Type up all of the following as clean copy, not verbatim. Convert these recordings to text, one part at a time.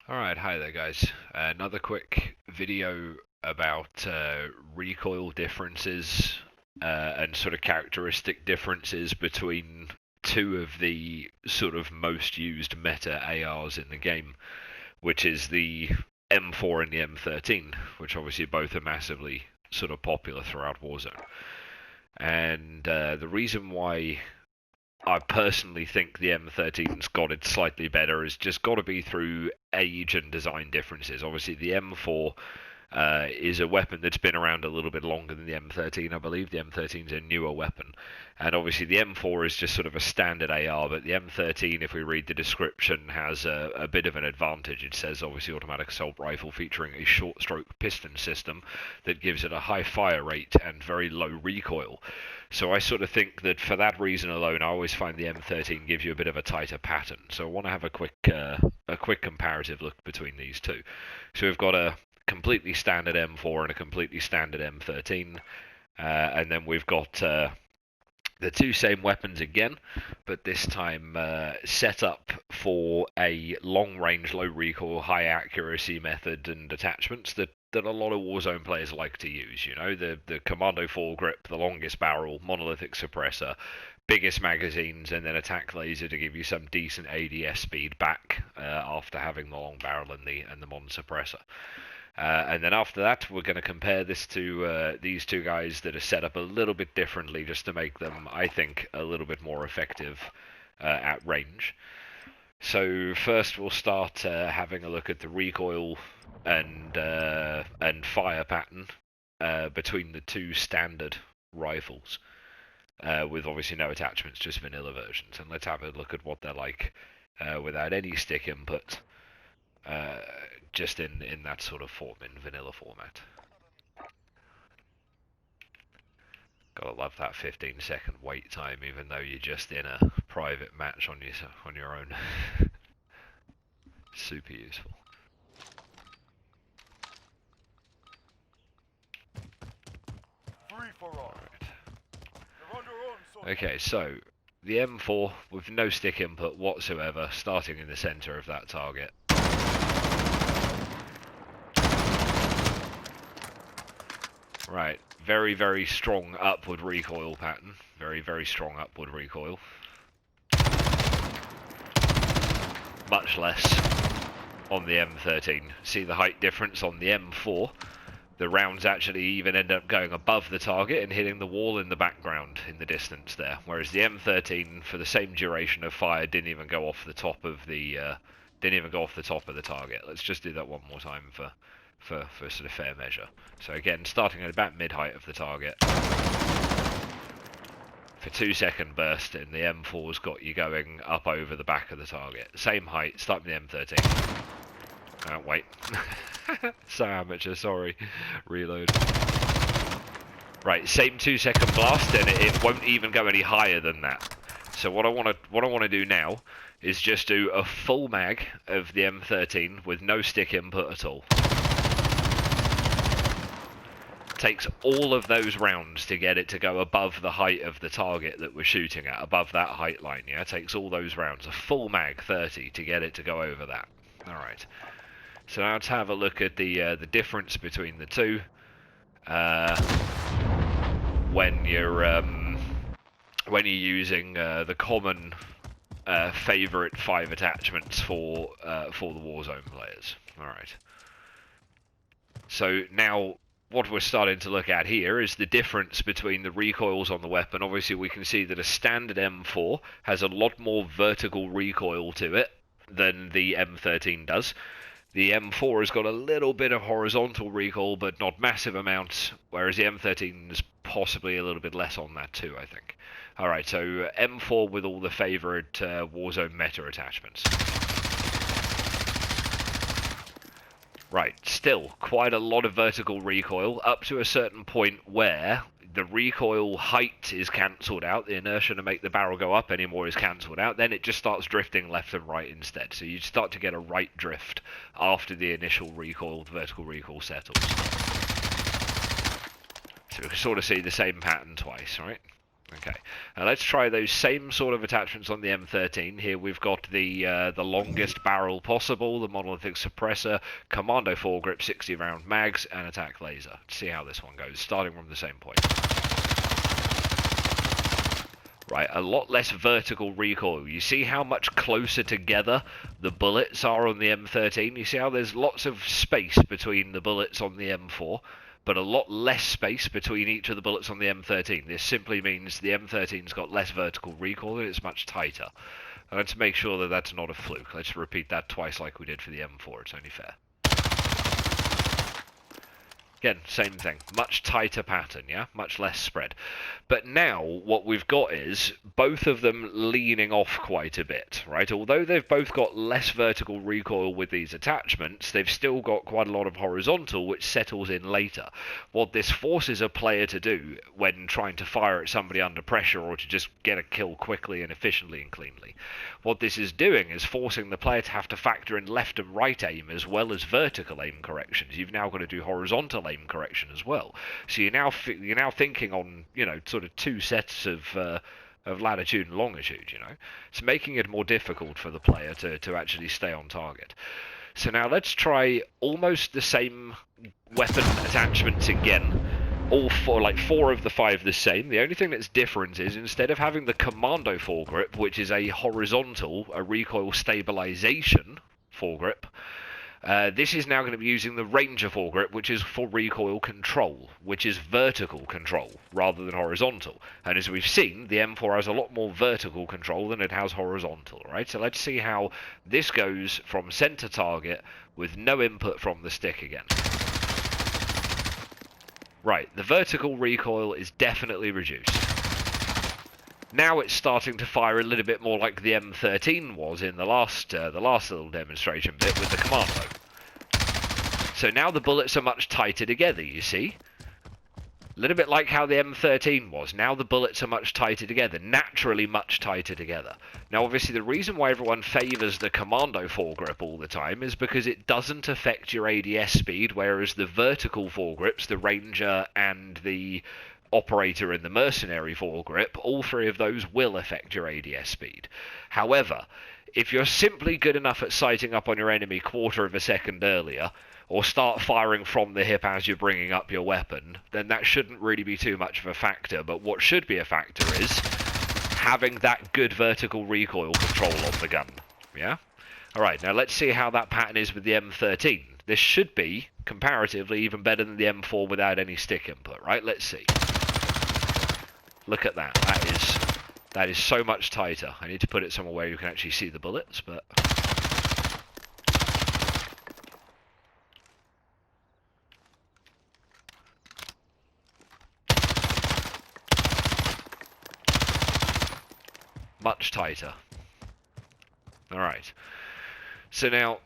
Alright, hi there guys. Another quick video about recoil differences and sort of characteristic differences between two of the sort of most used meta ARs in the game, which is the M4 and the M13, which obviously both are massively sort of popular throughout Warzone. And the reason why I personally think the M13's got it slightly better has just got to be through age and design differences. Obviously, the M4 is a weapon that's been around a little bit longer than the M13, I believe. The M13's a newer weapon. And obviously, the M4 is just sort of a standard AR, but the M13, if we read the description, has a bit of an advantage. It says, obviously, automatic assault rifle featuring a short stroke piston system that gives it a high fire rate and very low recoil. So I sort of think that for that reason alone, I always find the M13 gives you a bit of a tighter pattern. So I want to have a quick comparative look between these two. So we've got a completely standard M4 and a completely standard M13, and then we've got the two same weapons again, but this time set up for a long-range, low recoil, high accuracy method and attachments that a lot of Warzone players like to use. You know, the Commando foregrip, the longest barrel, monolithic suppressor, biggest magazines, and then attack laser to give you some decent ADS speed back after having the long barrel and the mon suppressor. And then after that, we're going to compare this to these two guys that are set up a little bit differently, just to make them, I think, a little bit more effective at range. So first, we'll start having a look at the recoil and fire pattern between the two standard rifles, with obviously no attachments, just vanilla versions. And let's have a look at what they're like without any stick input. Just in that sort of form, in vanilla format. Gotta love that 15-second wait time, even though you're just in a private match on your own. Super useful. Right. Okay, so the M4 with no stick input whatsoever, starting in the center of that target. Right, very, very strong upward recoil pattern. Very, very strong upward recoil. Much less on the M13. See the height difference on the M4? The rounds actually even end up going above the target and hitting the wall in the background in the distance there. Whereas the M13, for the same duration of fire, didn't even go off the top of the target. Let's just do that one more time for sort of fair measure. So again, starting at about mid-height of the target. For 2-second burst, and the M4's got you going up over the back of the target. Same height, starting the M13. Oh, wait. So amateur, sorry. Reload. Right, same 2-second blast, and it won't even go any higher than that. So what I want to do now is just do a full mag of the M13 with no stick input at all. Takes all of those rounds to get it to go above the height of the target that we're shooting at, above that height line, yeah? Takes all those rounds, a full mag 30 to get it to go over that. Alright. So now let's have a look at the difference between the two. When you're using the common favourite 5 attachments for the Warzone players. Alright. So now what we're starting to look at here is the difference between the recoils on the weapon. Obviously we can see that a standard M4 has a lot more vertical recoil to it than the M13 does. The M4 has got a little bit of horizontal recoil, but not massive amounts, whereas the M13 is possibly a little bit less on that too, I think. Alright, so M4 with all the favourite Warzone meta attachments. Right, still quite a lot of vertical recoil, up to a certain point where the recoil height is cancelled out, the inertia to make the barrel go up anymore is cancelled out, then it just starts drifting left and right instead. So you start to get a right drift after the initial recoil, the vertical recoil settles. So we can sort of see the same pattern twice, right? Okay, now let's try those same sort of attachments on the M13. Here we've got the longest barrel possible, the monolithic suppressor, commando foregrip, 60 round mags, and attack laser. Let's see how this one goes, starting from the same point. Right, a lot less vertical recoil. You see how much closer together the bullets are on the M13? You see how there's lots of space between the bullets on the M4, but a lot less space between each of the bullets on the M13. This simply means the M13's got less vertical recoil and it's much tighter. And let's make sure that that's not a fluke. Let's repeat that twice like we did for the M4. It's only fair. Again, same thing. Much tighter pattern, yeah? Much less spread. But now, what we've got is both of them leaning off quite a bit, right? Although they've both got less vertical recoil with these attachments, they've still got quite a lot of horizontal, which settles in later. What this forces a player to do when trying to fire at somebody under pressure or to just get a kill quickly and efficiently and cleanly, what this is doing is forcing the player to have to factor in left and right aim as well as vertical aim corrections. You've now got to do horizontal aim correction as well. So you're now thinking on, you know, sort of two sets of latitude and longitude, you know. It's making it more difficult for the player to actually stay on target. So now let's try almost the same weapon attachments again. All four of the five the same. The only thing that's different is instead of having the commando foregrip, which is a horizontal, a recoil stabilization foregrip, this is now going to be using the Ranger foregrip, which is for recoil control, which is vertical control rather than horizontal. And as we've seen, the M4 has a lot more vertical control than it has horizontal, right? So let's see how this goes from center target with no input from the stick again. Right, the vertical recoil is definitely reduced. Now it's starting to fire a little bit more like the M13 was in the last little demonstration bit with the commando. So now the bullets are much tighter together, you see? A little bit like how the M13 was. Now the bullets are much tighter together, naturally much tighter together. Now obviously the reason why everyone favours the commando foregrip all the time is because it doesn't affect your ADS speed, whereas the vertical foregrips, the Ranger and the Operator and the Mercenary foregrip, all three of those will affect your ADS speed. However, if you're simply good enough at sighting up on your enemy quarter of a second earlier, or start firing from the hip as you're bringing up your weapon, then that shouldn't really be too much of a factor. But what should be a factor is having that good vertical recoil control on the gun. Yeah? Alright, now let's see how that pattern is with the M13. This should be, comparatively, even better than the M4 without any stick input, right? Let's see. Look at that. That is so much tighter. I need to put it somewhere where you can actually see the bullets, but... much tighter. Alright. So now,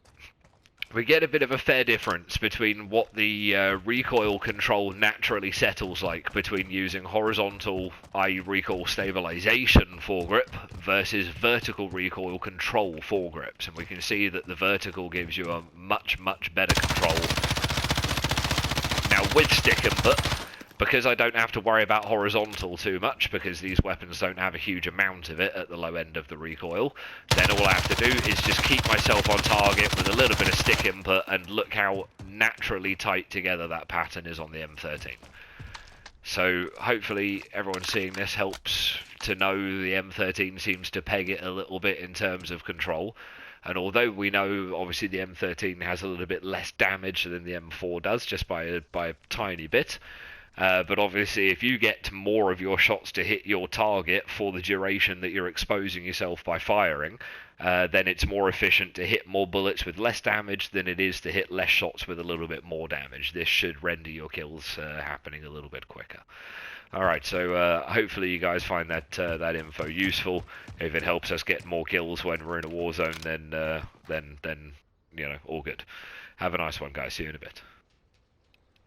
we get a bit of a fair difference between what the recoil control naturally settles like between using horizontal, i.e. recoil stabilization foregrip, versus vertical recoil control foregrips. And we can see that the vertical gives you a much, much better control. Now with stick input, because I don't have to worry about horizontal too much, because these weapons don't have a huge amount of it at the low end of the recoil, then all I have to do is just keep myself on target with a little bit of stick input, and look how naturally tight together that pattern is on the M13. So hopefully everyone seeing this helps to know the M13 seems to peg it a little bit in terms of control. And although we know obviously the M13 has a little bit less damage than the M4 does, just by a tiny bit, but obviously if you get more of your shots to hit your target for the duration that you're exposing yourself by firing, then it's more efficient to hit more bullets with less damage than it is to hit less shots with a little bit more damage. This should render your kills happening a little bit quicker. Alright, so hopefully you guys find that that info useful. If it helps us get more kills when we're in a war zone, then you know, all good. Have a nice one, guys. See you in a bit.